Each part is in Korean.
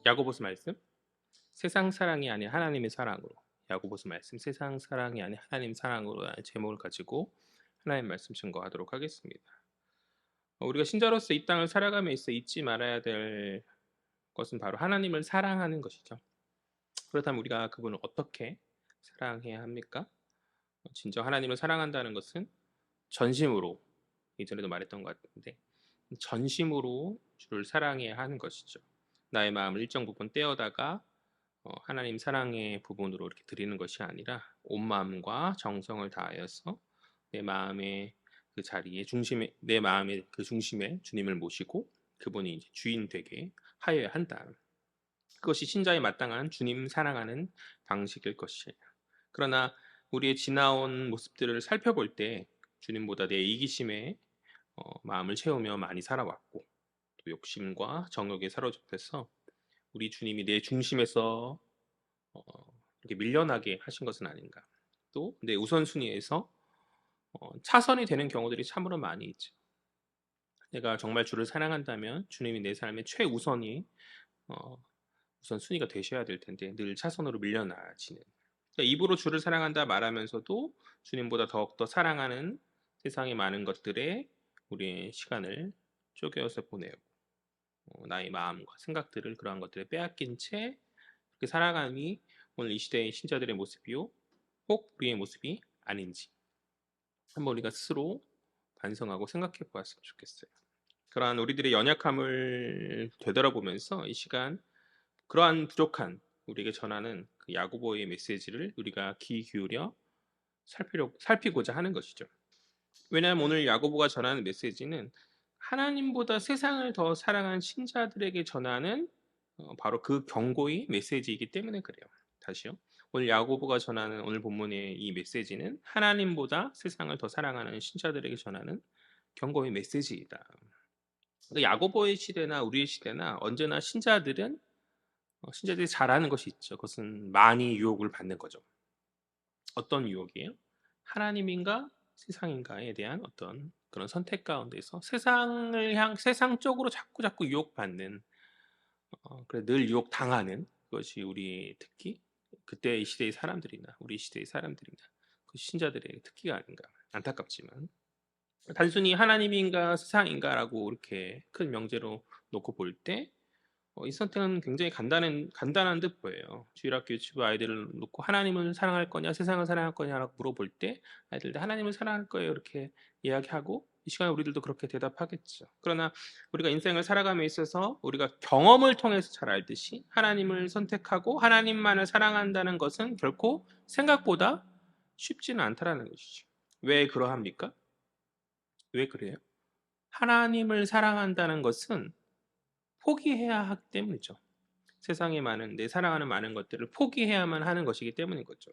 야고보서 말씀 세상 사랑이 아닌 하나님의 사랑으로 야고보서 말씀 세상 사랑이 아닌 하나님 사랑으로라는 제목을 가지고 하나님 말씀 증거하도록 하겠습니다. 우리가 신자로서 이 땅을 살아감에 있어 잊지 말아야 될 것은 바로 하나님을 사랑하는 것이죠. 그렇다면 우리가 그분을 어떻게 사랑해야 합니까? 진정 하나님을 사랑한다는 것은 전심으로, 이전에도 말했던 것 같은데, 전심으로 주를 사랑해야 하는 것이죠. 나의 마음을 일정 부분 떼어다가 하나님 사랑의 부분으로 이렇게 드리는 것이 아니라 온 마음과 정성을 다하여서 내 마음의 그 자리에 중심에, 내 마음의 그 중심에 주님을 모시고 그분이 이제 주인 되게 하여야 한다. 그것이 신자의 마땅한 주님 사랑하는 방식일 것이에요. 그러나 우리의 지나온 모습들을 살펴볼 때 주님보다 내 이기심에 마음을 채우며 많이 살아왔고, 또 욕심과 정욕에 사로잡혀서 우리 주님이 내 중심에서 이렇게 밀려나게 하신 것은 아닌가. 또 내 우선순위에서 차선이 되는 경우들이 참으로 많이 있죠. 내가 정말 주를 사랑한다면 주님이 내 삶의 최우선이 우선순위가 되셔야 될 텐데 늘 차선으로 밀려나지는. 그러니까 입으로 주를 사랑한다 말하면서도 주님보다 더욱더 사랑하는 세상의 많은 것들에 우리의 시간을 쪼개어서 보내고, 나의 마음과 생각들을 그러한 것들에 빼앗긴 채 그렇게 살아감이 오늘 이 시대의 신자들의 모습이요, 혹 우리의 모습이 아닌지 한번 우리가 스스로 반성하고 생각해 보았으면 좋겠어요. 그러한 우리들의 연약함을 되돌아보면서 이 시간 그러한 부족한 우리에게 전하는 그 야고보의 메시지를 우리가 귀 기울여 살피고자 하는 것이죠. 왜냐하면 오늘 야고보가 전하는 메시지는 하나님보다 세상을 더 사랑한 신자들에게 전하는 바로 그 경고의 메시지이기 때문에 그래요. 다시요. 오늘 야고보가 전하는 오늘 본문의 이 메시지는 하나님보다 세상을 더 사랑하는 신자들에게 전하는 경고의 메시지이다. 그러니까 야고보의 시대나 우리의 시대나 언제나 신자들이 잘하는 것이 있죠. 그것은 많이 유혹을 받는 거죠. 어떤 유혹이에요? 하나님인가 세상인가에 대한 어떤 그런 선택 가운데서 세상 쪽으로 자꾸 유혹받는, 그래 늘 유혹 당하는 것이 우리 특히 그때 이 시대의 사람들이나 우리 시대의 사람들이나 그 신자들의 특기가 아닌가. 안타깝지만 단순히 하나님인가 세상인가라고 이렇게 큰 명제로 놓고 볼 때 이 선택은 굉장히 간단한 듯 보여요. 주일학교 유치부 아이들을 놓고 하나님을 사랑할 거냐 세상을 사랑할 거냐라고 물어볼 때 아이들 하나님을 사랑할 거예요 이렇게 이야기하고, 이 시간에 우리들도 그렇게 대답하겠죠. 그러나 우리가 인생을 살아감에 있어서 우리가 경험을 통해서 잘 알듯이 하나님을 선택하고 하나님만을 사랑한다는 것은 결코 생각보다 쉽지는 않다라는 것이죠. 왜 그러합니까? 왜 그래요? 하나님을 사랑한다는 것은 포기해야 하기 때문이죠. 세상에 많은 내 사랑하는 많은 것들을 포기해야만 하는 것이기 때문인 거죠.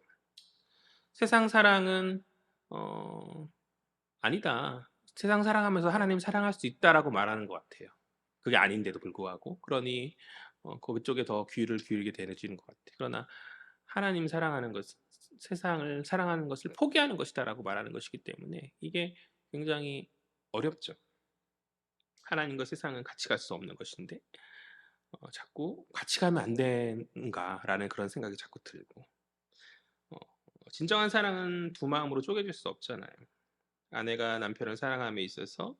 세상 사랑은 어, 아니다. 세상 사랑하면서 하나님 사랑할 수 있다라고 말하는 것 같아요. 그게 아닌데도 불구하고 그러니 그쪽에 더 귀를 기울이게 되어지는 것 같아요. 그러나 하나님 사랑하는 것, 세상을 사랑하는 것을 포기하는 것이다라고 말하는 것이기 때문에 이게 굉장히 어렵죠. 하나님과 세상은 같이 갈 수 없는 것인데 자꾸 같이 가면 안 되는가라는 그런 생각이 자꾸 들고, 어, 진정한 사랑은 두 마음으로 쪼개질 수 없잖아요. 아내가 남편을 사랑함에 있어서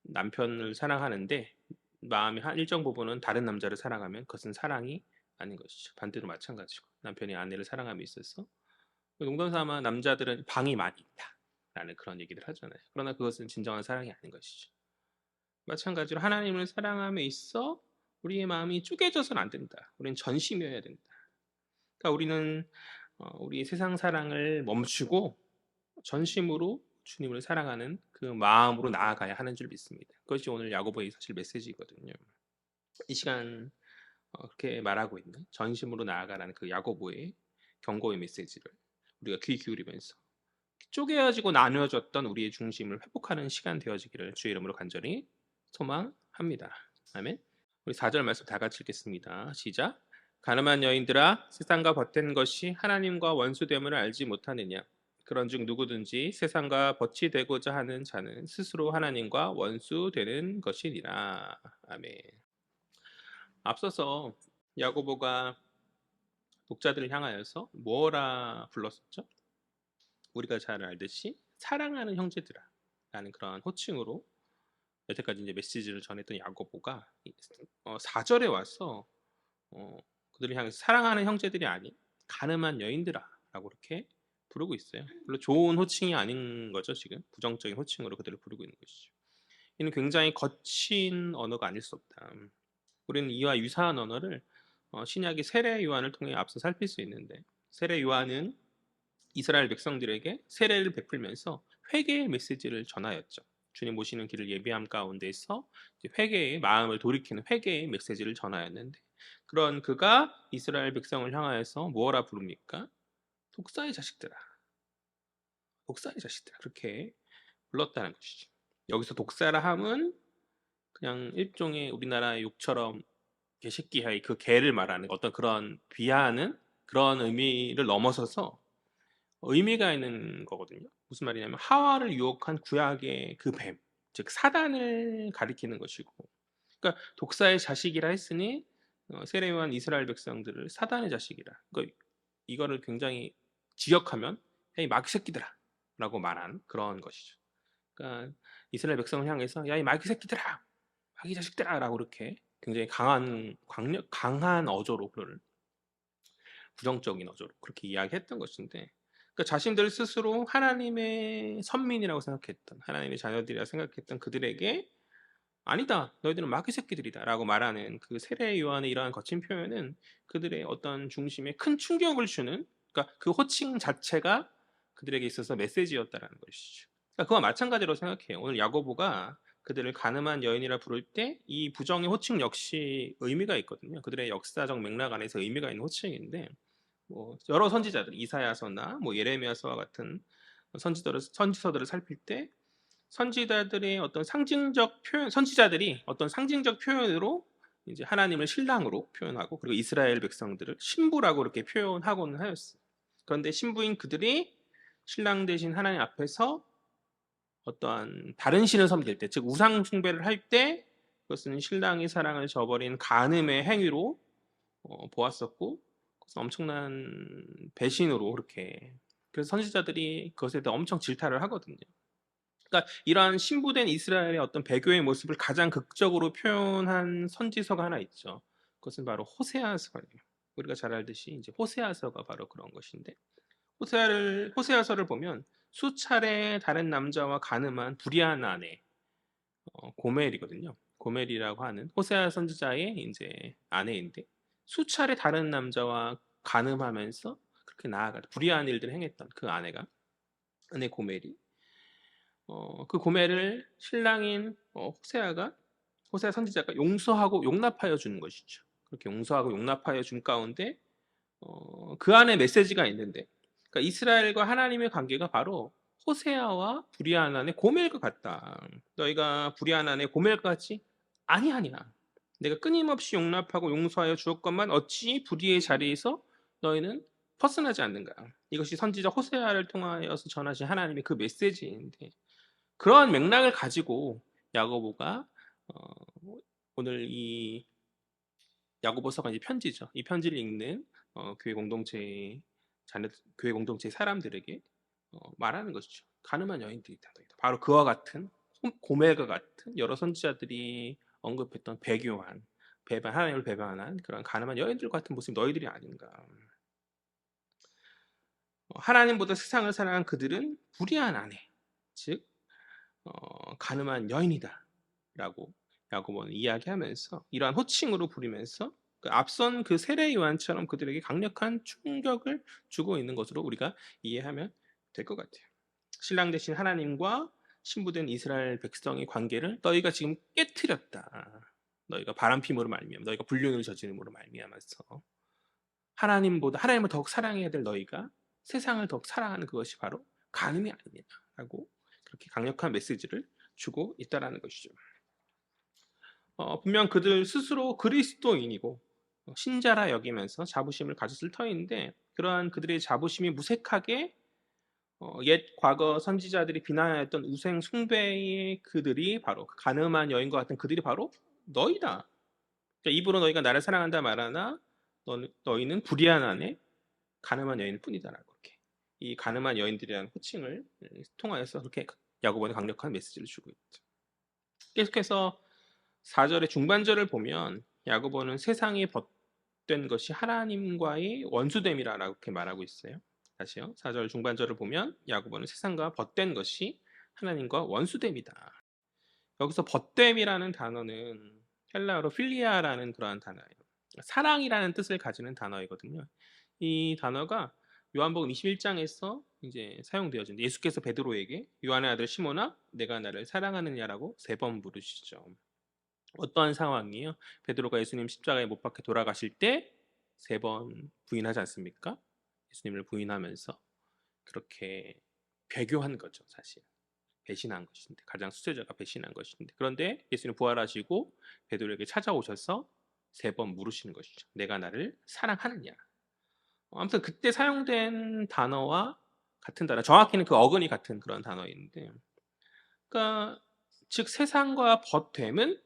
남편을 사랑하는데 마음의 한 일정 부분은 다른 남자를 사랑하면 그것은 사랑이 아닌 것이죠. 반대로 마찬가지고 남편이 아내를 사랑함에 있어서 농담삼아 남자들은 방이 많이 있다라는 그런 얘기를 하잖아요. 그러나 그것은 진정한 사랑이 아닌 것이죠. 마찬가지로 하나님을 사랑함에 있어 우리의 마음이 쪼개져서는 안 된다. 우리는 전심이어야 된다. 그러니까 우리는 우리의 세상 사랑을 멈추고 전심으로 주님을 사랑하는 그 마음으로 나아가야 하는 줄 믿습니다. 그것이 오늘 야고보의 사실 메시지거든요. 이 시간 그렇게 말하고 있는 전심으로 나아가라는 그 야고보의 경고의 메시지를 우리가 귀 기울이면서 쪼개어지고 나누어졌던 우리의 중심을 회복하는 시간 되어지기를 주의 이름으로 간절히 소망합니다. 아멘. 우리 4절 말씀 다 같이 읽겠습니다. 시작. 가늠한 여인들아 세상과 벗된 것이 하나님과 원수됨을 알지 못하느냐. 그런즉 누구든지 세상과 벗이 되고자 하는 자는 스스로 하나님과 원수되는 것이니라. 아멘. 앞서서 야고보가 독자들을 향하여서 뭐라 불렀었죠? 우리가 잘 알듯이 사랑하는 형제들아 라는 그런 호칭으로 여태까지 이제 메시지를 전했던 야고보가 4절에 와서 어, 그들을 향해서 사랑하는 형제들이 아닌 가늠한 여인들아 라고 이렇게 부르고 있어요. 별로 좋은 호칭이 아닌 거죠. 지금 부정적인 호칭으로 그들을 부르고 있는 것이죠. 이는 굉장히 거친 언어가 아닐 수 없다. 우리는 이와 유사한 언어를 신약의 세례 요한을 통해 앞서 살필 수 있는데, 세례 요한은 이스라엘 백성들에게 세례를 베풀면서 회개의 메시지를 전하였죠. 주님 모시는 길을 예비함 가운데서 회개의 마음을 돌이키는 회개의 메시지를 전하였는데, 그런 그가 이스라엘 백성을 향하여서 뭐라 부릅니까? 독사의 자식들아, 독사의 자식들아, 그렇게 불렀다는 것이죠. 여기서 독사라 함은 그냥 일종의 우리나라의 욕처럼 개새끼하이 그 개를 말하는 어떤 그런 비하하는 그런 의미를 넘어서서 의미가 있는 거거든요. 무슨 말이냐면 하와를 유혹한 구약의 그 뱀, 즉 사단을 가리키는 것이고, 그러니까 독사의 자식이라 했으니 세례요한 이스라엘 백성들을 사단의 자식이라. 그러니까 이거를 굉장히 지역하면 야이 마귀 새끼들아라고 말한 그런 것이죠. 그러니까 이스라엘 백성을 향해서 야이 마귀 새끼들아, 마귀 자식들아라고 이렇게 굉장히 강한 어조로 그를 부정적인 어조로 그렇게 이야기했던 것인데, 그러니까 자신들 스스로 하나님의 선민이라고 생각했던 하나님의 자녀들이라 생각했던 그들에게 아니다, 너희들은 마귀 새끼들이다라고 말하는 그 세례 요한의 이러한 거친 표현은 그들의 어떤 중심에 큰 충격을 주는, 그러니까 그 호칭 자체가 그들에게 있어서 메시지였다라는 것이죠. 그러니까 그와 마찬가지로 생각해요. 오늘 야고보가 그들을 가늠한 여인이라 부를 때 이 부정의 호칭 역시 의미가 있거든요. 그들의 역사적 맥락 안에서 의미가 있는 호칭인데, 뭐 여러 선지자들 이사야서나 뭐 예레미야서와 같은 선지서들을 살필 때 선지자들의 어떤 상징적 표현, 선지자들이 어떤 상징적 표현으로 이제 하나님을 신랑으로 표현하고, 그리고 이스라엘 백성들을 신부라고 이렇게 표현하고는 하였어요. 그런데 신부인 그들이 신랑 대신 하나님 앞에서 어떠한 다른 신을 섬길 때, 즉 우상 숭배를 할 때 그것은 신랑이 사랑을 저버린 간음의 행위로 보았었고, 그것은 엄청난 배신으로 그렇게, 그래서 선지자들이 그것에 대해 엄청 질타를 하거든요. 그러니까 이러한 신부된 이스라엘의 어떤 배교의 모습을 가장 극적으로 표현한 선지서가 하나 있죠. 그것은 바로 호세아서예요. 우리가 잘 알듯이 이제 호세아서가 바로 그런 것인데, 호세아서를 보면 수차례 다른 남자와 간음한 불의한 아내 고멜이거든요. 고멜이라고 하는 호세아 선지자의 이제 아내인데, 수차례 다른 남자와 간음하면서 그렇게 나아가 불의한 일들을 행했던 그 아내가, 아내 고멜이 그 고멜을 신랑인 호세아 선지자가 용서하고 용납하여 주는 것이죠. 그렇게 용서하고 용납하여 준 가운데 그 안에 메시지가 있는데, 그러니까 이스라엘과 하나님의 관계가 바로 호세아와 불의한 아내 고멜과 같다. 너희가 불의한 아내 고멜과 같이 아니하냐. 내가 끊임없이 용납하고 용서하여 주었건만 어찌 불의의 자리에서 너희는 벗어나지 않는가. 이것이 선지자 호세아를 통하여서 전하신 하나님의 그 메시지인데, 그러한 맥락을 가지고 야고보가 오늘 이 야고보서가 이제 편지죠. 이 편지를 읽는 교회 공동체 교회 공동체 사람들에게 말하는 것이죠. 가늠한 여인들이다. 바로 그와 같은 고멜과 같은 여러 선지자들이 언급했던 배교한 하나님을 배반한 그런 가늠한 여인들 같은 모습이 너희들이 아닌가. 하나님보다 세상을 사랑한 그들은 불의한 아내, 즉 가늠한 여인이다라고 야고보는 이야기하면서 이러한 호칭으로 부르면서 앞선 그 세례 요한처럼 그들에게 강력한 충격을 주고 있는 것으로 우리가 이해하면 될 것 같아요. 신랑 대신 하나님과 신부된 이스라엘 백성의 관계를 너희가 지금 깨뜨렸다. 너희가 바람핌으로 말미암아, 너희가 불륜을 저지름으로 말미암아서 하나님을 더욱 사랑해야 될 너희가 세상을 더욱 사랑하는 그것이 바로 간음이 아니냐라고 그렇게 강력한 메시지를 주고 있다라는 것이죠. 분명 그들 스스로 그리스도인이고 신자라 여기면서 자부심을 가졌을 터인데, 그러한 그들의 자부심이 무색하게 옛 과거 선지자들이 비난하였던 우상 숭배의 그들이 바로 가늠한 여인과 같은 그들이 바로 너희다. 그러니까 입으로 너희가 나를 사랑한다 말하나 너희는 불의한 아내 가늠한 여인일 뿐이다라고 이렇게 이 가늠한 여인들이라는 호칭을 통하여서 그렇게 야고보는 강력한 메시지를 주고 있죠. 계속해서 4절의 중반절을 보면 야고보는 세상이 벗된 것이 하나님과의 원수됨이라고 이렇게 말하고 있어요. 다시요. 4절 중반절을 보면 야고보는 세상과 벗된 것이 하나님과 원수됨이다. 여기서 벗됨이라는 단어는 헬라어로 필리아라는 그러한 단어예요. 사랑이라는 뜻을 가지는 단어이거든요. 이 단어가 요한복음 21장에서 이제 사용되어진 예수께서 베드로에게 요한의 아들 시몬아 내가 나를 사랑하느냐라고 3번 물으시죠. 어떠한 상황이에요? 베드로가 예수님 십자가에 못 박혀 돌아가실 때 3번 부인하지 않습니까? 예수님을 부인하면서 그렇게 배교한 거죠, 사실. 배신한 것인데 가장 수제자가 배신한 것인데 그런데 예수님 부활하시고 베드로에게 찾아오셔서 3번 물으시는 것이죠. 내가 나를 사랑하느냐. 아무튼 그때 사용된 단어와 같은 단어, 정확히는 그 어근이 같은 그런 단어인데, 그러니까 즉 세상과 벗됨은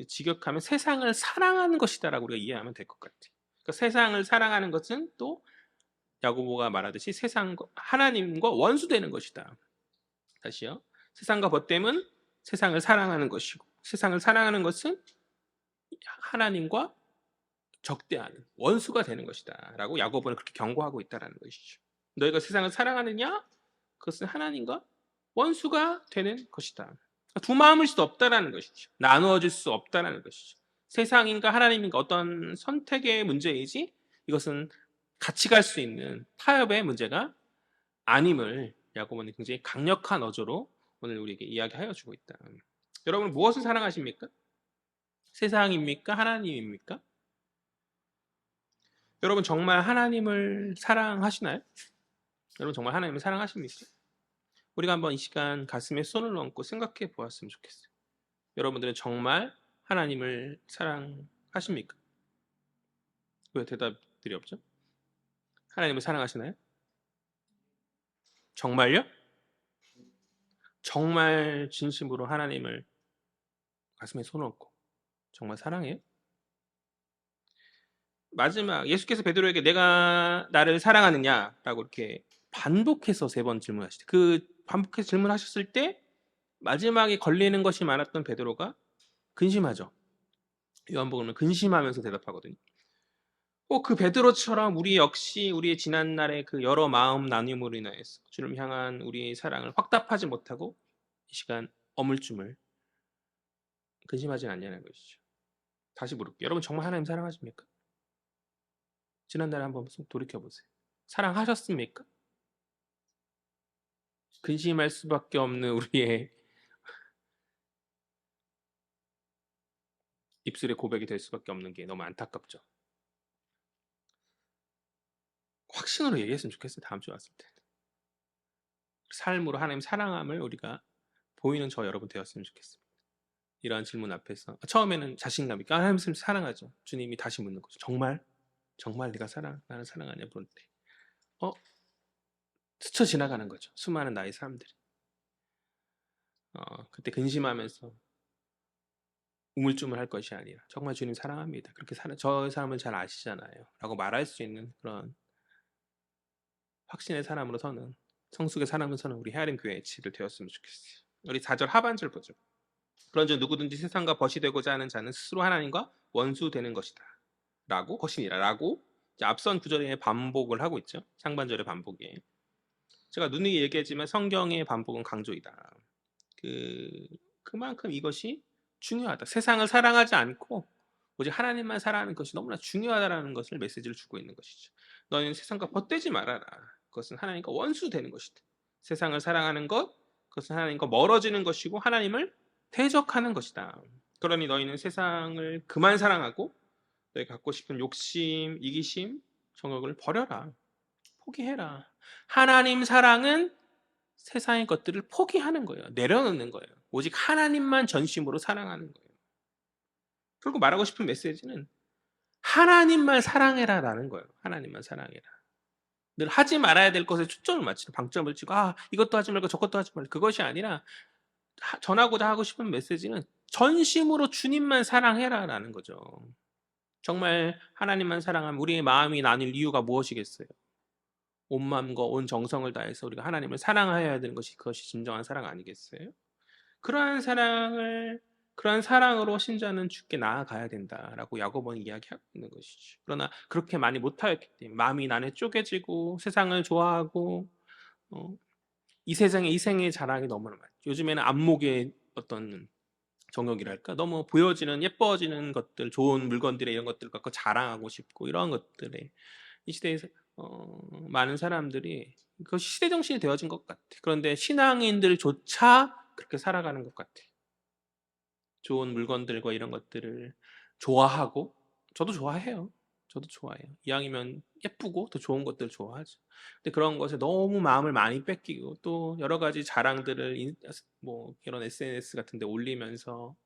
직역하면 세상을 사랑하는 것이다라고 우리가 이해하면 될 것 같아요. 그러니까 세상을 사랑하는 것은 또 야고보가 말하듯이 세상과 하나님과 원수되는 것이다. 다시요. 세상과 벗됨은 세상을 사랑하는 것이고 세상을 사랑하는 것은 하나님과 적대하는 원수가 되는 것이다 라고 야고보는 그렇게 경고하고 있다는 것이죠. 너희가 세상을 사랑하느냐? 그것은 하나님과 원수가 되는 것이다. 두 마음일 수 없다라는 것이죠. 나누어질 수 없다라는 것이죠. 세상인가 하나님인가 어떤 선택의 문제이지 이것은 같이 갈 수 있는 타협의 문제가 아님을 야고보는 굉장히 강력한 어조로 오늘 우리에게 이야기하여 주고 있다. 여러분 무엇을 사랑하십니까? 세상입니까? 하나님입니까? 여러분 정말 하나님을 사랑하시나요? 여러분 정말 하나님을 사랑하십니까? 우리가 한번 이 시간 가슴에 손을 얹고 생각해 보았으면 좋겠어요. 여러분들은 정말 하나님을 사랑하십니까? 왜 대답들이 없죠? 하나님을 사랑하시나요? 정말요? 정말 진심으로 하나님을 가슴에 손을 얹고 정말 사랑해요? 마지막 예수께서 베드로에게 내가 나를 사랑하느냐라고 이렇게 반복해서 3번 질문하실 때 그 반복해서 질문하셨을 때 마지막에 걸리는 것이 많았던 베드로가 근심하죠. 요한복음은 근심하면서 대답하거든요. 그 베드로처럼 우리 역시 우리의 지난날의 그 여러 마음 나눔으로 인하여서 주를 향한 우리의 사랑을 확답하지 못하고 이 시간 어물쭈물 근심하지 않냐는 것이죠. 다시 물을게요. 여러분 정말 하나님 사랑하십니까? 지난날에 한번 돌이켜보세요. 사랑하셨습니까? 근심할 수밖에 없는 우리의 입술의 고백이 될 수밖에 없는 게 너무 안타깝죠. 확신으로 얘기했으면 좋겠어요. 다음 주에 왔을 때. 삶으로 하나님 사랑함을 우리가 보이는 저 여러분 되었으면 좋겠습니다. 이러한 질문 앞에서 처음에는 자신감 있게 하나님 사랑하죠. 주님이 다시 묻는 거죠. 정말? 정말 네가 나를 사랑하냐 물었는데 스쳐 지나가는 거죠. 수많은 나의 사람들이. 그때 근심하면서 우물쭈물할 것이 아니라 정말 주님 사랑합니다. 그렇게 저 사람을 잘 아시잖아요. 라고 말할 수 있는 그런 확신의 사람으로 서는 성숙의 사람으로 서는 우리 헤아림 교회의 지를 되었으면 좋겠어요. 우리 4절 하반절 보죠. 그런즉 누구든지 세상과 벗이 되고자 하는 자는 스스로 하나님과 원수되는 것이다. 라고 것이니라 라고 앞선 구절에 반복을 하고 있죠. 상반절의 반복에. 제가 누누이 얘기했지만 성경의 반복은 강조이다. 그만큼 이것이 중요하다. 세상을 사랑하지 않고 오직 하나님만 사랑하는 것이 너무나 중요하다는 것을 메시지를 주고 있는 것이죠. 너는 세상과 벗되지 말아라. 그것은 하나님과 원수되는 것이다. 세상을 사랑하는 것, 그것은 하나님과 멀어지는 것이고 하나님을 대적하는 것이다. 그러니 너희는 세상을 그만 사랑하고 너희 갖고 싶은 욕심, 이기심, 정욕을 버려라. 포기해라. 하나님 사랑은 세상의 것들을 포기하는 거예요. 내려놓는 거예요. 오직 하나님만 전심으로 사랑하는 거예요. 그리고 말하고 싶은 메시지는 하나님만 사랑해라라는 거예요. 하나님만 사랑해라. 늘 하지 말아야 될 것에 초점을 맞추는 방점을 치고 이것도 하지 말고 저것도 하지 말고 그것이 아니라 전하고자 하고 싶은 메시지는 전심으로 주님만 사랑해라라는 거죠. 정말 하나님만 사랑하면 우리의 마음이 나뉠 이유가 무엇이겠어요? 온 마음과 온 정성을 다해서 우리가 하나님을 사랑해야 되는 것이 그것이 진정한 사랑 아니겠어요? 그러한 사랑을 그러한 사랑으로 신자는 주께 나아가야 된다라고 야고보는 이야기하고 있는 것이죠. 그러나 그렇게 많이 못하였기 때문에 마음이 나눠 쪼개지고 세상을 좋아하고 어, 이 세상에 이생의 자랑이 너무나 많죠. 요즘에는 안목의 어떤 정욕이랄까 너무 보여지는 예뻐지는 것들, 좋은 물건들의 이런 것들 갖고 자랑하고 싶고 이러한 것들에 이 시대에서 많은 사람들이 그 시대 정신이 되어진 것 같아. 그런데 신앙인들조차 그렇게 살아가는 것 같아. 좋은 물건들과 이런 것들을 좋아하고 저도 좋아해요. 저도 좋아해요. 이왕이면 예쁘고 더 좋은 것들 좋아하죠. 근데 그런 것에 너무 마음을 많이 뺏기고 또 여러 가지 자랑들을 뭐 이런 SNS 같은 데 올리면서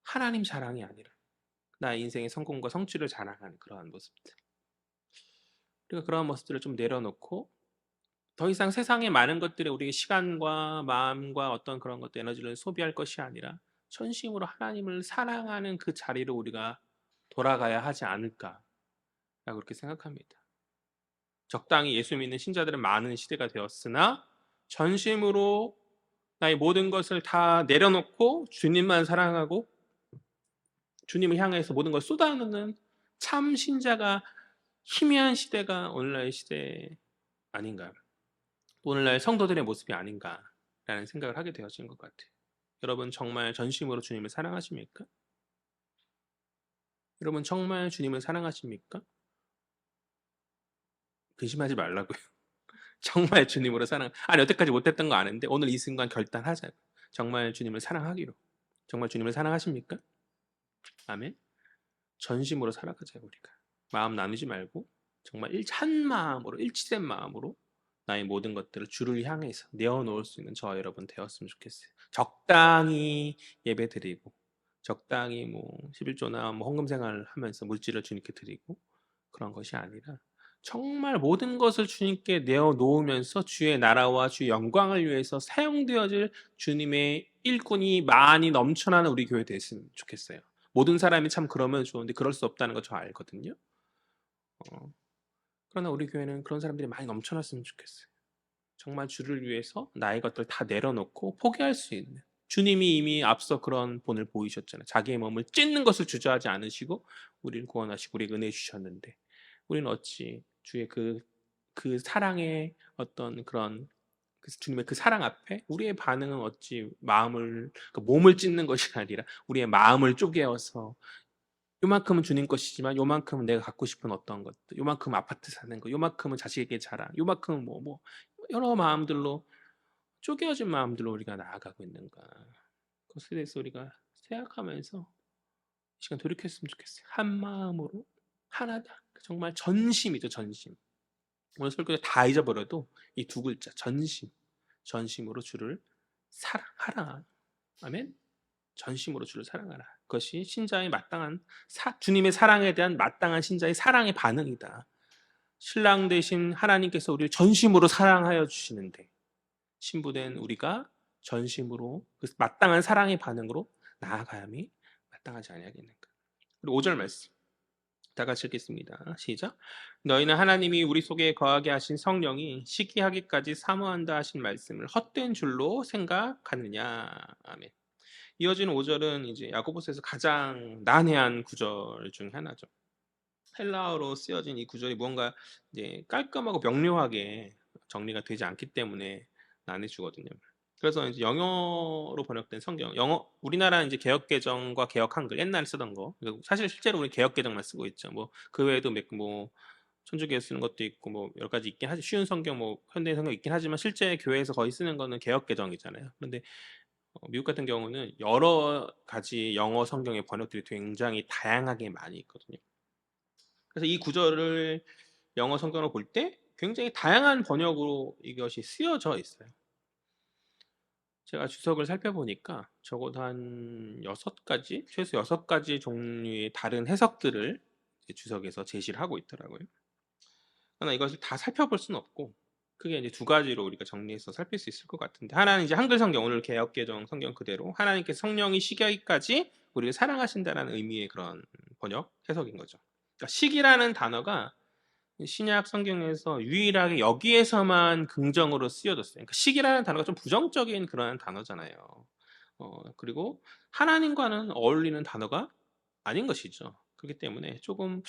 하나님 자랑이 아니라 나의 인생의 성공과 성취를 자랑하는 그러한 모습들. 그러니까 그러한 모습들을 좀 내려놓고 더 이상 세상의 많은 것들에 우리의 시간과 마음과 어떤 그런 것들 에너지를 소비할 것이 아니라 전심으로 하나님을 사랑하는 그 자리로 우리가 돌아가야 하지 않을까라고 그렇게 생각합니다. 적당히 예수 믿는 신자들은 많은 시대가 되었으나 전심으로 나의 모든 것을 다 내려놓고 주님만 사랑하고 주님을 향해서 모든 걸 쏟아놓는 참 신자가 희미한 시대가 오늘날 시대 아닌가. 오늘날 성도들의 모습이 아닌가라는 생각을 하게 되어진 것 같아요. 여러분 정말 전심으로 주님을 사랑하십니까? 여러분 정말 주님을 사랑하십니까? 근심하지 말라고요. 정말 주님으로 아니 여태까지 못했던 거 아는데 오늘 이 순간 결단하자고. 정말 주님을 사랑하기로. 정말 주님을 사랑하십니까? 아멘. 전심으로 살아가자고 우리가. 마음 나누지 말고 정말 한 마음으로 일치된 마음으로 나의 모든 것들을 주를 향해서 내어놓을 수 있는 저와 여러분 되었으면 좋겠어요. 적당히 예배드리고 적당히 뭐 11조나 뭐 헌금 생활을 하면서 물질을 주님께 드리고 그런 것이 아니라 정말 모든 것을 주님께 내어놓으면서 주의 나라와 주의 영광을 위해서 사용되어질 주님의 일꾼이 많이 넘쳐나는 우리 교회 됐으면 좋겠어요. 모든 사람이 참 그러면 좋은데 그럴 수 없다는 거 저 알거든요. 어, 그러나 우리 교회는 그런 사람들이 많이 넘쳐났으면 좋겠어요. 정말 주를 위해서 나의 것들 다 내려놓고 포기할 수 있는 주님이 이미 앞서 그런 본을 보이셨잖아요. 자기의 몸을 찢는 것을 주저하지 않으시고 우리를 구원하시고 우리에게 은혜 주셨는데 우리는 어찌 주의 그 사랑의 어떤 그런 주님의 그 사랑 앞에 우리의 반응은 어찌 그 몸을 찢는 것이 아니라 우리의 마음을 쪼개어서 요만큼은 주님 것이지만 요만큼은 내가 갖고 싶은 어떤 것들, 요만큼 아파트 사는 거, 요만큼은 자식에게 자랑, 요만큼은 뭐 여러 마음들로 쪼개어진 마음들로 우리가 나아가고 있는가. 그것에 대해서 우리가 생각하면서 이 시간 돌이켰으면 좋겠어요. 한 마음으로 하나다. 정말 전심이죠, 전심. 오늘 설교에 다 잊어버려도 이 두 글자 전심, 전심으로 주를 사랑하라. 아멘. 전심으로 주를 사랑하라. 그것이 신자의 마땅한 주님의 사랑에 대한 마땅한 신자의 사랑의 반응이다. 신랑 되신 하나님께서 우리를 전심으로 사랑하여 주시는데 신부된 우리가 전심으로 그 마땅한 사랑의 반응으로 나아가야함이 마땅하지 아니하겠는가. 그리고 5절 말씀 다 같이 읽겠습니다. 시작. 너희는 하나님이 우리 속에 거하게 하신 성령이 시기하기까지 사모한다 하신 말씀을 헛된 줄로 생각하느냐. 아멘. 이어지는 5절은 이제 야고보서에서 가장 난해한 구절 중 하나죠. 헬라어로 쓰여진 이 구절이 무언가 이제 깔끔하고 명료하게 정리가 되지 않기 때문에 난해주거든요. 그래서 이제 영어로 번역된 성경, 우리나라 이제 개역 개정과 개역 한글 옛날에 쓰던 거, 사실 실제로 우리 개역 개정만 쓰고 있죠. 뭐 그 외에도 뭐 천주교에 쓰는 것도 있고 뭐 여러 가지 있긴 하지, 쉬운 성경, 뭐 현대 성경 있긴 하지만 실제 교회에서 거의 쓰는 거는 개역 개정이잖아요. 그런데 미국 같은 경우는 여러 가지 영어 성경의 번역들이 굉장히 다양하게 많이 있거든요. 그래서 이 구절을 영어 성경으로 볼 때 굉장히 다양한 번역으로 이것이 쓰여져 있어요. 제가 주석을 살펴보니까 적어도 한 6가지, 최소 6가지 종류의 다른 해석들을 주석에서 제시를 하고 있더라고요. 그러나 이것을 다 살펴볼 수는 없고 크게 이제 두 가지로 우리가 정리해서 살필 수 있을 것 같은데, 하나는 이제 한글 성경, 오늘 개역개정 성경 그대로 하나님께서 성령이 시기까지 우리를 사랑하신다라는 의미의 그런 번역 해석인 거죠. 그러니까 시기라는 단어가 신약 성경에서 유일하게 여기에서만 긍정으로 쓰여졌어요. 그러니까 시기라는 단어가 좀 부정적인 그런 단어잖아요. 그리고 하나님과는 어울리는 단어가 아닌 것이죠. 그렇기 때문에 조금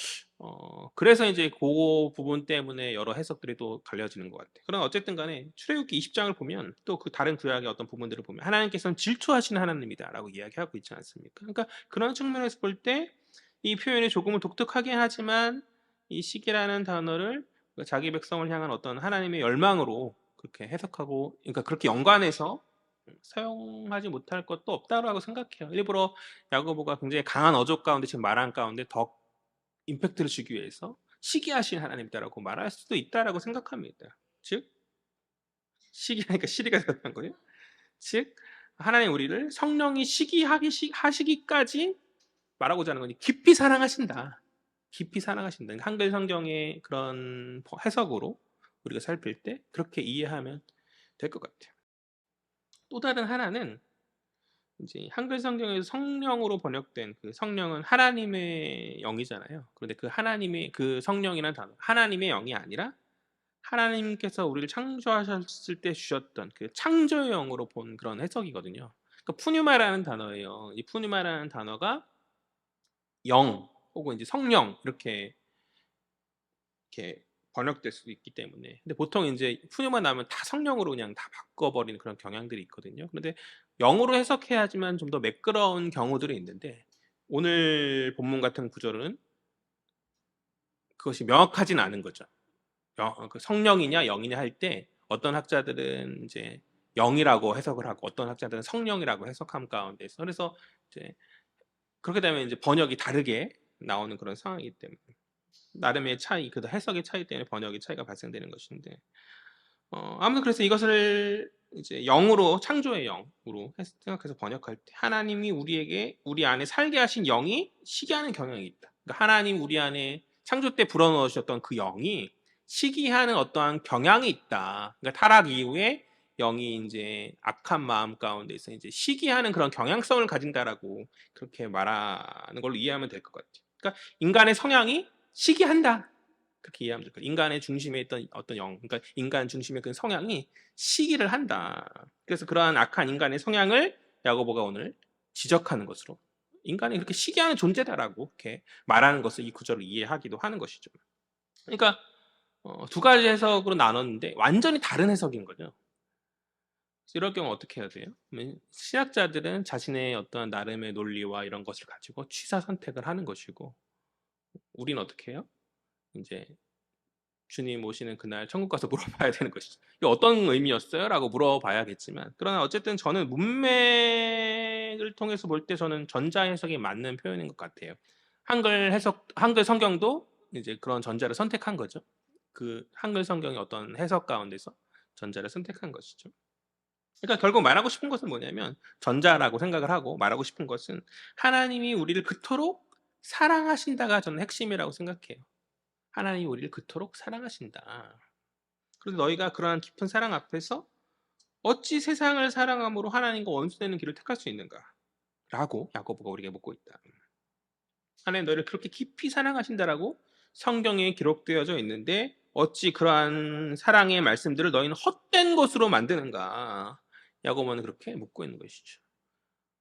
그래서 이제 그 부분 때문에 여러 해석들이 또 갈려지는 것 같아요. 그러나 어쨌든 간에 출애굽기 20장을 보면 또 그 다른 구약의 어떤 부분들을 보면 하나님께서는 질투하시는 하나님이다라고 이야기하고 있지 않습니까? 그러니까 그런 측면에서 볼 때 이 표현이 조금은 독특하긴 하지만 이 시기라는 단어를 자기 백성을 향한 어떤 하나님의 열망으로 그렇게 해석하고, 그러니까 그렇게 연관해서 사용하지 못할 것도 없다라고 생각해요. 일부러 야고보가 굉장히 강한 어조 가운데 지금 말한 가운데 더 임팩트를 주기 위해서 시기하신 하나님이다라고 말할 수도 있다라고 생각합니다. 즉 시기하니까 시리가 되었던 거예요. 즉 하나님 우리를 성령이 하시기까지 말하고자 하는 거니 깊이 사랑하신다. 깊이 사랑하신다. 한글 성경의 그런 해석으로 우리가 살필 때 그렇게 이해하면 될 것 같아요. 또 다른 하나는 이제 한글 성경에서 성령으로 번역된 그 성령은 하나님의 영이잖아요. 그런데 그 하나님의 그 성령이라는 단어, 하나님의 영이 아니라 하나님께서 우리를 창조하셨을 때 주셨던 그 창조의 영으로 본 그런 해석이거든요. 그러니까 푸뉴마라는 단어예요. 이 푸뉴마라는 단어가 영 혹은 이제 성령 이렇게 번역될 수도 있기 때문에, 근데 보통 이제 푸뉴마 나오면 다 성령으로 그냥 다 바꿔버리는 그런 경향들이 있거든요. 그런데 영어로 해석해야지만 좀 더 매끄러운 경우들이 있는데, 오늘 본문 같은 구절은 그것이 명확하진 않은 거죠. 그 성령이냐 영이냐 할 때 어떤 학자들은 이제 영이라고 해석을 하고 어떤 학자들은 성령이라고 해석함 가운데서, 그래서 이제 그렇게 되면 이제 번역이 다르게 나오는 그런 상황이기 때문에 나름의 차이, 그 해석의 차이 때문에 번역의 차이가 발생되는 것인데, 아무튼 그래서 이것을 이제 영으로, 창조의 영으로 생각해서 번역할 때 하나님이 우리에게 우리 안에 살게 하신 영이 시기하는 경향이 있다. 그러니까 하나님 우리 안에 창조 때 불어넣으셨던 그 영이 시기하는 어떠한 경향이 있다. 그러니까 타락 이후에 영이 이제 악한 마음 가운데서 이제 시기하는 그런 경향성을 가진다라고 그렇게 말하는 걸로 이해하면 될 것 같아요. 그러니까 인간의 성향이 시기한다. 그렇게 이해하면 될 거예요. 인간의 중심에 있던 어떤 그러니까 인간 중심의 그 성향이 시기를 한다. 그래서 그러한 악한 인간의 성향을 야고보가 오늘 지적하는 것으로 인간이 그렇게 시기하는 존재다라고 이렇게 말하는 것을 이 구절을 이해하기도 하는 것이죠. 그러니까 두 가지 해석으로 나눴는데 완전히 다른 해석인 거죠. 이럴 경우 어떻게 해야 돼요? 신학자들은 자신의 어떤 나름의 논리와 이런 것을 가지고 취사 선택을 하는 것이고, 우리는 어떻게 해요? 이제 주님 오시는 그날 천국 가서 물어봐야 되는 것이죠. 이게 어떤 의미였어요? 라고 물어봐야겠지만, 그러나 어쨌든 저는 문맥을 통해서 볼 때 저는 전자 해석이 맞는 표현인 것 같아요. 한글 성경도 이제 그런 전자를 선택한 거죠. 그 한글 성경의 어떤 해석 가운데서 전자를 선택한 것이죠. 그러니까 결국 말하고 싶은 것은 뭐냐면, 전자라고 생각을 하고 말하고 싶은 것은 하나님이 우리를 그토록 사랑하신다가 저는 핵심이라고 생각해요. 하나님이 우리를 그토록 사랑하신다. 그래서 너희가 그러한 깊은 사랑 앞에서 어찌 세상을 사랑함으로 하나님과 원수되는 길을 택할 수 있는가? 라고 야고보가 우리에게 묻고 있다. 하나님 너희를 그렇게 깊이 사랑하신다라고 성경에 기록되어져 있는데 어찌 그러한 사랑의 말씀들을 너희는 헛된 것으로 만드는가? 야고보는 그렇게 묻고 있는 것이죠.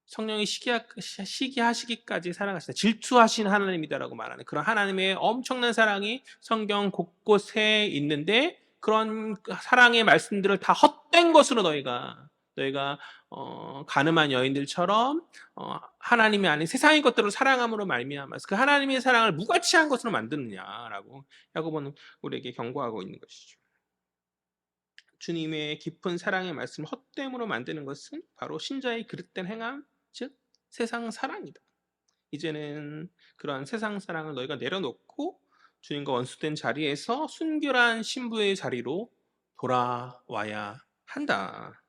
성령이 시기하시기까지 사랑하시다. 질투하신 하나님이다라고 말하는 그런 하나님의 엄청난 사랑이 성경 곳곳에 있는데, 그런 사랑의 말씀들을 다 헛된 것으로 너희가 가늠한 여인들처럼 하나님이 아닌 세상의 것들을 사랑함으로 말미암아서 그 하나님의 사랑을 무가치한 것으로 만드느냐라고 야고보는 우리에게 경고하고 있는 것이죠. 주님의 깊은 사랑의 말씀을 헛됨으로 만드는 것은 바로 신자의 그릇된 행함, 즉 세상 사랑이다. 이제는 그러한 세상 사랑을 너희가 내려놓고 주님과 원수된 자리에서 순결한 신부의 자리로 돌아와야 한다.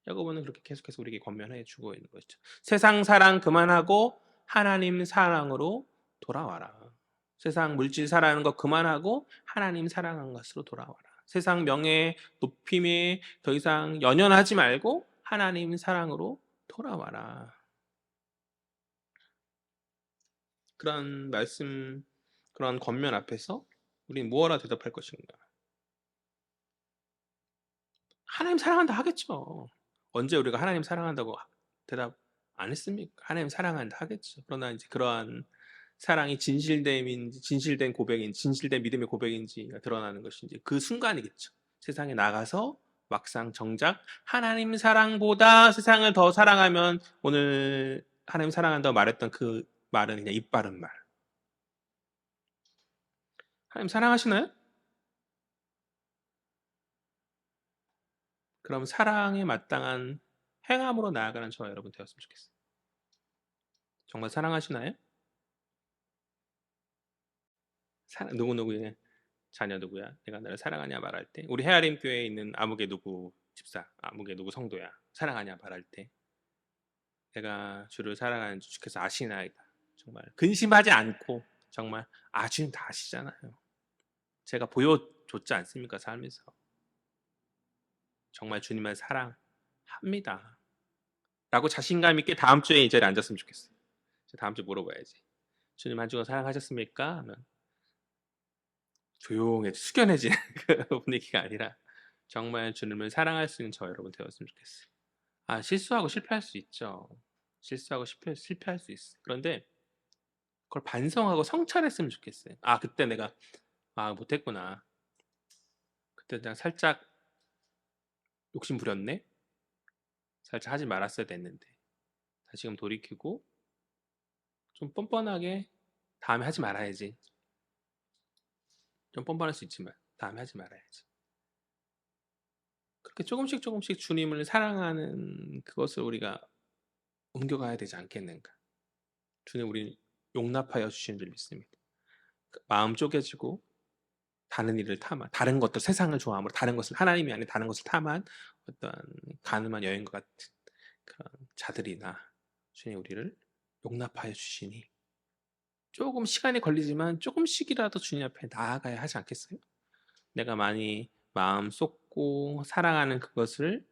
야고보는 그렇게 계속해서 우리에게 권면해 주고 있는 것이죠. 세상 사랑 그만하고 하나님 사랑으로 돌아와라. 세상 물질 사랑하는 거 그만하고 하나님 사랑하는 것으로 돌아와라. 세상 명예, 높임에 더 이상 연연하지 말고 하나님 사랑으로 돌아와라. 그런 말씀, 그런 권면 앞에서 우리는 무엇라 대답할 것인가? 하나님 사랑한다 하겠죠. 언제 우리가 하나님 사랑한다고 대답 안 했습니까? 하나님 사랑한다 하겠죠. 그러나 이제 그러한 사랑이 진실된 고백인지, 진실된 믿음의 고백인지가 드러나는 것이 이제 그 순간이겠죠. 세상에 나가서 막상 정작 하나님 사랑보다 세상을 더 사랑하면 오늘 하나님 사랑한다고 말했던 그 말은 그냥 입 바른 말. 하나님 사랑하시나요? 그럼 사랑에 마땅한 행함으로 나아가는 저와 여러분 되었으면 좋겠어요. 정말 사랑하시나요? 누구누구의 자녀 누구야? 내가 너를 사랑하냐 말할 때 우리 헤아림 교회에 있는 아무개 누구 집사, 아무개 누구 성도야 사랑하냐 말할 때 내가 주를 사랑하는 주께서 아시나이다. 정말 근심하지 않고 정말 주님 다 아시잖아요. 제가 보여줬지 않습니까? 삶에서 정말 주님을 사랑합니다 라고 자신감 있게 다음 주에 이 자리에 앉았으면 좋겠어요. 다음 주에 물어봐야지. 주님 한 주간 사랑하셨습니까? 하면 조용해 숙연해지는 그 분위기가 아니라 정말 주님을 사랑할 수 있는 저 여러분 되었으면 좋겠어요. 실수하고 실패할 수 있죠. 실수하고 실패할 수 있어. 그런데 그걸 반성하고 성찰했으면 좋겠어요. 그때 내가 못했구나. 그때 내가 살짝 욕심 부렸네. 살짝 하지 말았어야 됐는데 다시금 돌이키고 좀 뻔뻔하게 다음에 하지 말아야지. 좀 뻔뻔할 수 있지만 다음에 하지 말아야지. 그렇게 조금씩 주님을 사랑하는 그것을 우리가 옮겨가야 되지 않겠는가. 주님 우리 용납하여 주시는 줄 믿습니다. 마음 쪼개지고 다른 일을 탐한 다른 것들 세상을 좋아함으로 다른 것을 하나님이 아닌 다른 것을 탐한 어떤 가늠한 여인과 같은 그런 자들이나 주님 우리를 용납하여 주시니 조금 시간이 걸리지만 조금씩이라도 주님 앞에 나아가야 하지 않겠어요? 내가 많이 마음 쏟고 사랑하는 그것을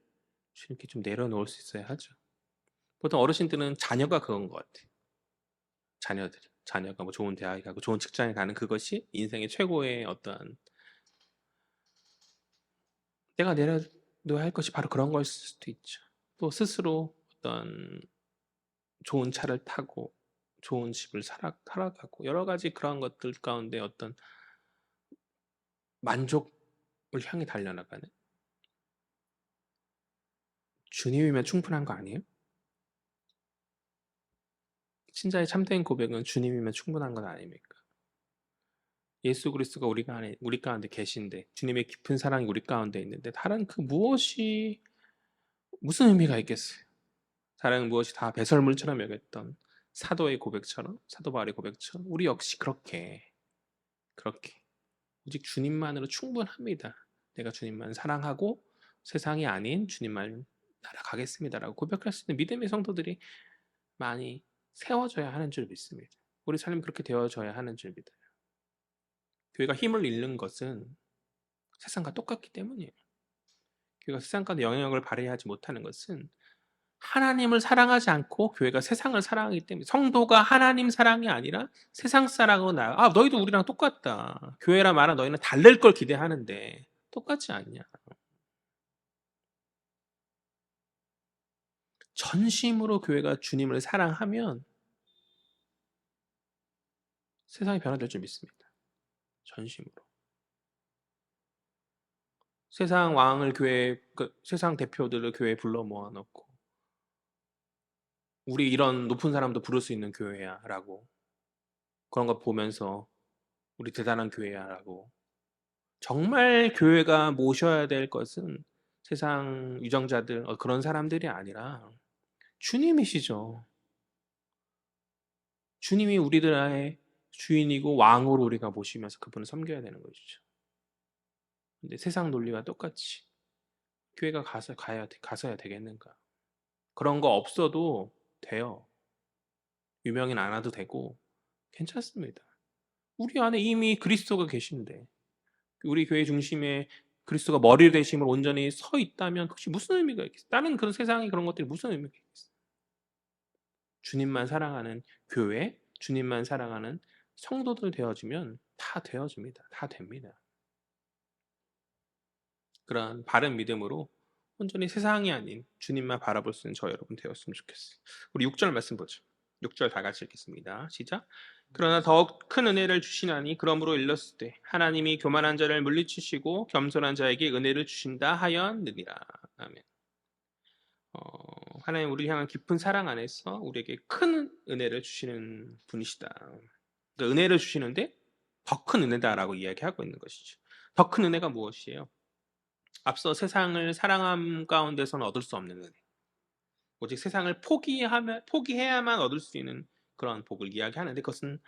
주님께 좀 내려놓을 수 있어야 하죠. 보통 어르신들은 자녀가 그건 것 같아요. 자녀가 뭐 좋은 대학에 가고 좋은 직장에 가는 그것이 인생의 최고의 어떤 내가 내려놓아야 할 것이 바로 그런 걸 수도 있죠. 또 스스로 어떤 좋은 차를 타고 좋은 집을 살아가고 여러 가지 그런 것들 가운데 어떤 만족을 향해 달려나가는 주님이면 충분한 거 아니에요? 신자의 참된 고백은 주님이면 충분한 건 아닙니까? 예수 그리스도가 우리 가운데 계신데 주님의 깊은 사랑이 우리 가운데 있는데 다른 그 무엇이 무슨 의미가 있겠어요? 다른 무엇이 다 배설물처럼 여겼던 사도의 고백처럼 사도 바울의 고백처럼 우리 역시 그렇게 오직 주님만으로 충분합니다. 내가 주님만 사랑하고 세상이 아닌 주님만 날아가겠습니다라고 고백할 수 있는 믿음의 성도들이 많이 세워져야 하는 줄 믿습니다. 우리 삶이 그렇게 되어져야 하는 줄 믿어요. 교회가 힘을 잃는 것은 세상과 똑같기 때문이에요. 교회가 세상 가운데 영향력을 발휘하지 못하는 것은 하나님을 사랑하지 않고 교회가 세상을 사랑하기 때문에 성도가 하나님 사랑이 아니라 세상 사랑으로 나아가 너희도 우리랑 똑같다. 교회라 말하 너희는 다를 걸 기대하는데 똑같지 않냐. 전심으로 교회가 주님을 사랑하면 세상이 변화될 줄 믿습니다. 전심으로. 세상 왕을 세상 대표들을 교회에 불러 모아놓고 우리 이런 높은 사람도 부를 수 있는 교회야 라고 그런 거 보면서 우리 대단한 교회야 라고 정말 교회가 모셔야 될 것은 세상 유정자들 그런 사람들이 아니라 주님이시죠. 주님이 우리들의 주인이고 왕으로 우리가 모시면서 그분을 섬겨야 되는 것이죠. 근데 세상 논리와 똑같이 교회가 가서야 되겠는가? 그런 거 없어도 돼요. 유명인 안 와도 되고 괜찮습니다. 우리 안에 이미 그리스도가 계신데 우리 교회 중심에 그리스도가 머리 되심으로 온전히 서 있다면 혹시 무슨 의미가 있겠어요? 다른 그런 세상의 그런 것들이 무슨 의미가 있겠어요? 주님만 사랑하는 교회, 주님만 사랑하는 성도들 되어지면 다 되어집니다. 다 됩니다. 그러한 바른 믿음으로 온전히 세상이 아닌 주님만 바라볼 수 있는 저 여러분 되었으면 좋겠어요. 우리 6절 말씀 보죠. 6절 다 같이 읽겠습니다. 시작. 그러나 더욱 큰 은혜를 주시나니 그러므로 일렀을 때 하나님이 교만한 자를 물리치시고 겸손한 자에게 은혜를 주신다 하였느니라. 아멘. 하나님 우리를 향한 깊은 사랑 안에서 우리에게 큰 은혜를 주시는 분이시다. 그러니까 은혜를 주시는데 더 큰 은혜다라고 이야기하고 있는 것이죠. 더 큰 은혜가 무엇이에요? 앞서 세상을 사랑함 가운데서는 얻을 수 없는 은혜. 오직 세상을 포기해야만 얻을 수 있는 그런 복을 이야기하는데 그것은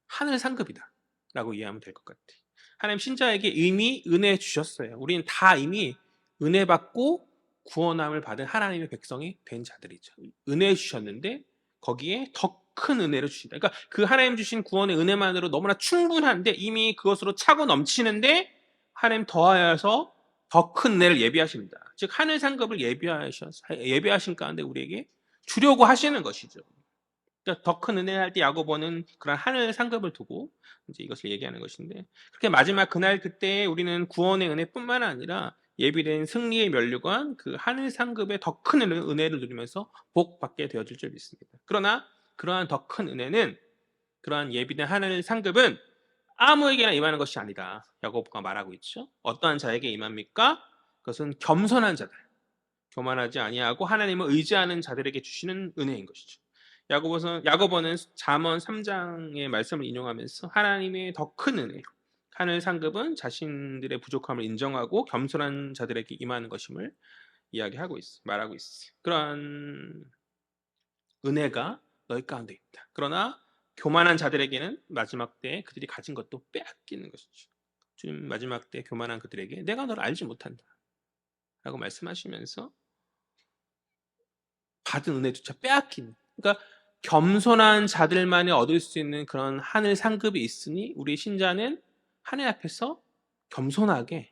하늘 상급이다 라고 이해하면 될 것 같아요. 하나님 신자에게 이미 은혜 주셨어요. 우리는 다 이미 은혜 받고 구원함을 받은 하나님의 백성이 된 자들이죠. 은혜 주셨는데 거기에 더 큰 은혜를 주신다. 그러니까 그 하나님 주신 구원의 은혜만으로 너무나 충분한데 이미 그것으로 차고 넘치는데 하나님 더하여서 더 큰 은혜를 예비하십니다. 즉 하늘 상급을 예비하신 가운데 우리에게 주려고 하시는 것이죠. 그러니까 더 큰 은혜 할 때 야고보는 그런 하늘 상급을 두고 이제 이것을 얘기하는 것인데 그렇게 마지막 그날 그때 우리는 구원의 은혜뿐만 아니라 예비된 승리의 면류관 그 하늘 상급의 더 큰 은혜를 누리면서 복 받게 되어질 줄 믿습니다. 그러나 그러한 더 큰 은혜는 그러한 예비된 하늘 상급은 아무에게나 임하는 것이 아니다. 야고보가 말하고 있죠. 어떠한 자에게 임합니까? 그것은 겸손한 자들, 교만하지 아니하고 하나님을 의지하는 자들에게 주시는 은혜인 것이죠. 야고보는 잠언 3장의 말씀을 인용하면서 하나님의 더 큰 은혜, 하늘 상급은 자신들의 부족함을 인정하고 겸손한 자들에게 임하는 것임을 말하고 있어. 그러한 은혜가 너희 가운데 있다. 그러나 교만한 자들에게는 마지막 때에 그들이 가진 것도 빼앗기는 것이죠. 주님 마지막 때 교만한 그들에게 내가 너를 알지 못한다 라고 말씀하시면서 받은 은혜조차 빼앗기는, 그러니까 겸손한 자들만이 얻을 수 있는 그런 하늘 상급이 있으니 우리 신자는 하늘 앞에서 겸손하게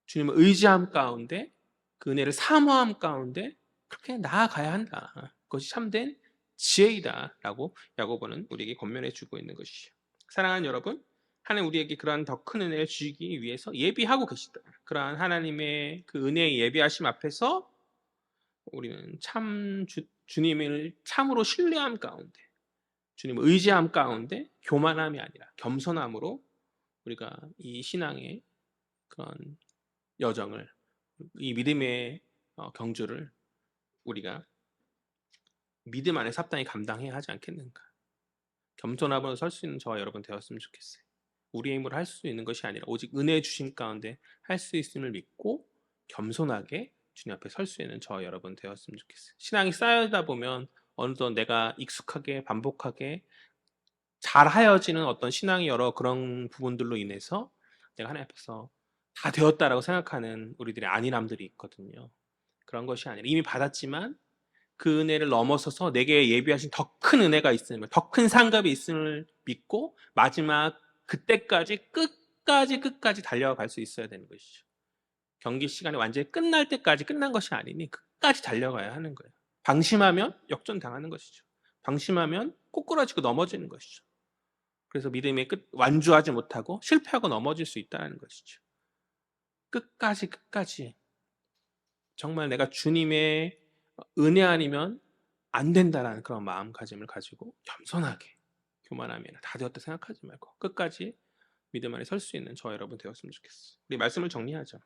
주님을 의지함 가운데 그 은혜를 사모함 가운데 그렇게 나아가야 한다. 그것이 참된 지혜이다 라고 야고보는 우리에게 권면해 주고 있는 것이죠. 사랑하는 여러분, 하나님 우리에게 그러한 더 큰 은혜를 주시기 위해서 예비하고 계시다. 그러한 하나님의 그 은혜의 예비하심 앞에서 우리는 주님을 참으로 신뢰함 가운데, 주님을 의지함 가운데 교만함이 아니라 겸손함으로 우리가 이 신앙의 그런 여정을, 이 믿음의 경주를 우리가 믿음 안에서 합당히 감당해야 하지 않겠는가. 겸손함으로 설 수 있는 저와 여러분 되었으면 좋겠어요. 우리의 힘으로 할 수 있는 것이 아니라 오직 은혜 주신 가운데 할 수 있음을 믿고 겸손하게 주님 앞에 설 수 있는 저와 여러분 되었으면 좋겠어요. 신앙이 쌓여다 보면 어느덧 내가 익숙하게 반복하게 잘 하여지는 어떤 신앙의 여러 그런 부분들로 인해서 내가 하나님 앞에서 다 되었다라고 생각하는 우리들의 안일함들이 있거든요. 그런 것이 아니라 이미 받았지만 그 은혜를 넘어서서 내게 예비하신 더 큰 은혜가 있음을, 더 큰 상급이 있음을 믿고 마지막 그때까지 끝까지 달려갈 수 있어야 되는 것이죠. 경기 시간이 완전히 끝날 때까지 끝난 것이 아니니 끝까지 달려가야 하는 거예요. 방심하면 역전당하는 것이죠. 방심하면 꼬꾸라지고 넘어지는 것이죠. 그래서 믿음의 완주하지 못하고 실패하고 넘어질 수 있다는 것이죠. 끝까지 정말 내가 주님의 은혜 아니면 안 된다라는 그런 마음가짐을 가지고 겸손하게, 교만함이 아니라 다 되었다 생각하지 말고 끝까지 믿음 안에 설 수 있는 저 여러분 되었으면 좋겠어요. 우리 말씀을 정리하죠.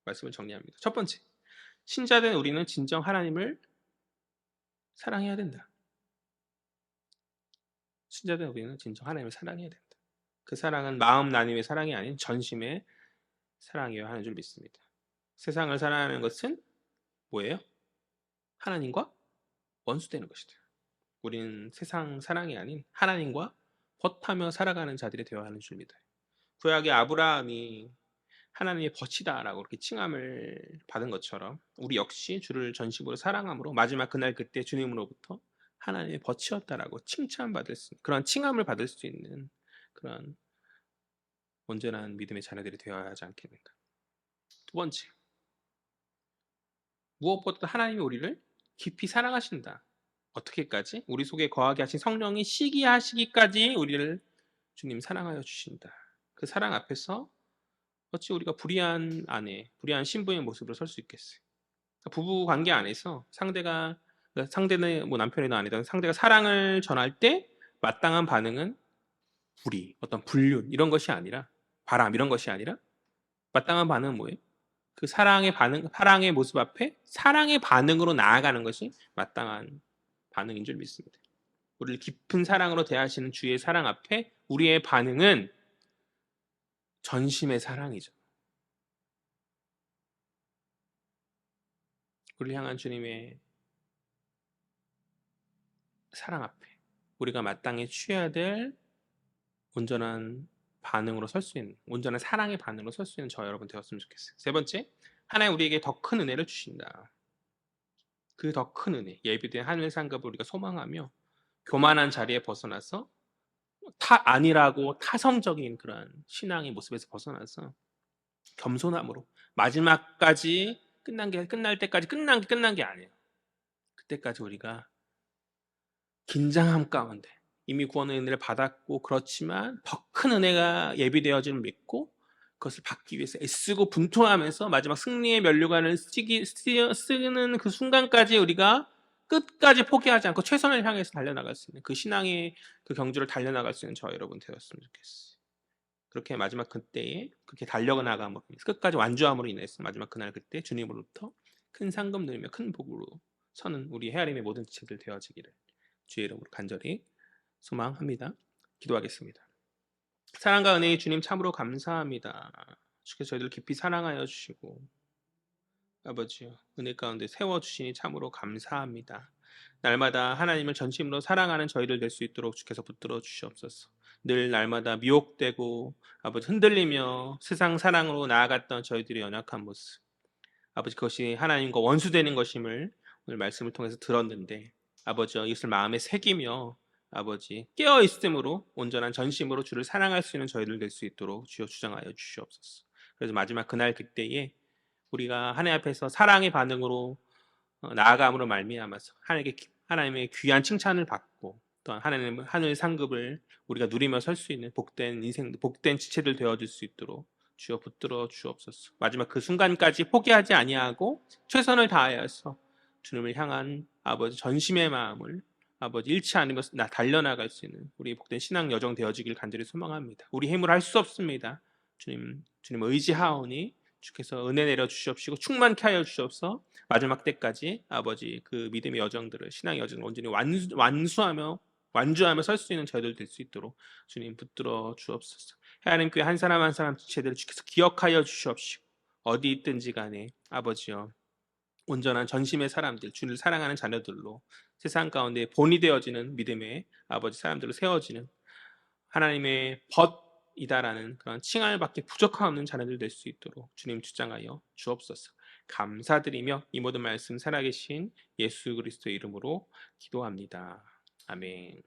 말씀을 정리합니다. 첫 번째, 신자된 우리는 진정 하나님을 사랑해야 된다. 신자된 우리는 진정 하나님을 사랑해야 된다. 그 사랑은 마음 나눔의 사랑이 아닌 전심의 사랑이어야 하는 줄 믿습니다. 세상을 사랑하는 것은 뭐예요? 하나님과 원수되는 것이다. 우리는 세상 사랑이 아닌 하나님과 벗하며 살아가는 자들이 되어야 하는 줄 믿어요. 구약의 아브라함이 하나님의 벗이다라고 그렇게 칭함을 받은 것처럼 우리 역시 주를 전심으로 사랑함으로 마지막 그날 그때 주님으로부터 하나님의 벗이었다라고 칭찬받을 수, 그런 칭함을 받을 수 있는 그런 온전한 믿음의 자녀들이 되어야 하지 않겠는가. 두 번째, 무엇보다 하나님이 우리를 깊이 사랑하신다. 어떻게까지? 우리 속에 거하게 하신 성령이 시기하시기까지 우리를 주님 사랑하여 주신다. 그 사랑 앞에서 어찌 우리가 불의한 아내, 불의한 신부의 모습으로 설 수 있겠어요? 부부 관계 안에서 상대는 뭐 남편이나 아내든 상대가 사랑을 전할 때 마땅한 반응은 불의, 어떤 불륜 이런 것이 아니라 바람 이런 것이 아니라 마땅한 반응은 뭐예요? 그 사랑의 반응, 사랑의 모습 앞에 사랑의 반응으로 나아가는 것이 마땅한 반응인 줄 믿습니다. 우리를 깊은 사랑으로 대하시는 주의 사랑 앞에 우리의 반응은 전심의 사랑이죠. 우리를 향한 주님의 사랑 앞에 우리가 마땅히 취해야 될 온전한 반응으로 설 수 있는, 온전한 사랑의 반응으로 설 수 있는 저 여러분 되었으면 좋겠어요. 세 번째, 하나님 우리에게 더 큰 은혜를 주신다. 그 더 큰 은혜, 예비된 하늘 상급을 우리가 소망하며 교만한 자리에 벗어나서 아니라고 타성적인 그런 신앙의 모습에서 벗어나서 겸손함으로 마지막까지 끝날 때까지 끝난 게 아니에요. 그때까지 우리가 긴장함 가운데 이미 구원의 은혜를 받았고 그렇지만 더 큰 은혜가 예비되어짐을 믿고 그것을 받기 위해서 애쓰고 분투하면서 마지막 승리의 면류관을 쓰는 그 순간까지 우리가 끝까지 포기하지 않고 최선을 향해서 달려나갈 수 있는 그 신앙의 그 경주를 달려나갈 수 있는 저 여러분 되었으면 좋겠어요. 그렇게 마지막 그때에 그렇게 달려나감으로 인해서 끝까지 완주함으로 인해서 마지막 그날 그때 주님으로부터 큰 상급 누리며 큰 복으로 서는 우리 헤아림의 모든 지체들 되어지기를 주의 이름으로 간절히 소망합니다. 기도하겠습니다. 사랑과 은혜의 주님 참으로 감사합니다. 주께서 저희들 깊이 사랑하여 주시고 아버지요 은혜 가운데 세워주시니 참으로 감사합니다. 날마다 하나님을 전심으로 사랑하는 저희들 될 수 있도록 주께서 붙들어 주시옵소서. 늘 날마다 미혹되고 아버지 흔들리며 세상 사랑으로 나아갔던 저희들의 연약한 모습 아버지 그것이 하나님과 원수되는 것임을 오늘 말씀을 통해서 들었는데 아버지여 이것을 마음에 새기며 아버지 깨어 있음으로 온전한 전심으로 주를 사랑할 수 있는 저희들 될 수 있도록 주여 주장하여 주시옵소서. 그래서 마지막 그날 그때에 우리가 하나님 앞에서 사랑의 반응으로 나아감으로 말미암아서 하나님의 귀한 칭찬을 받고 또한 하나님의 하늘 상급을 우리가 누리며 설 수 있는 복된 인생, 복된 지체들 되어질 수 있도록 주여 붙들어 주옵소서. 마지막 그 순간까지 포기하지 아니하고 최선을 다하여서 주님을 향한 아버지 전심의 마음을 아버지 잃지 않으며 달려나갈 수 있는 우리 복된 신앙 여정 되어지길 간절히 소망합니다. 우리 힘으로 할 수 없습니다. 주님 의지하오니 주께서 은혜 내려 주시옵시고 충만케 하여 주시옵소서. 마지막 때까지 아버지 그 믿음의 여정들을 신앙의 여정을 온전히 완주하며 설 수 있는 저희들 될 수 있도록 주님 붙들어 주옵소서. 하나님 교회 한 사람 한 사람 지체들을 주께서 기억하여 주시옵시고 어디 있든지 간에 아버지여 온전한 전심의 사람들 주를 사랑하는 자녀들로 세상 가운데 본이 되어지는 믿음의 아버지 사람들로 세워지는 하나님의 벗이다라는 그런 칭함밖에 부족함 없는 자녀들 될 수 있도록 주님 주장하여 주옵소서. 감사드리며 이 모든 말씀 살아계신 예수 그리스도의 이름으로 기도합니다. 아멘.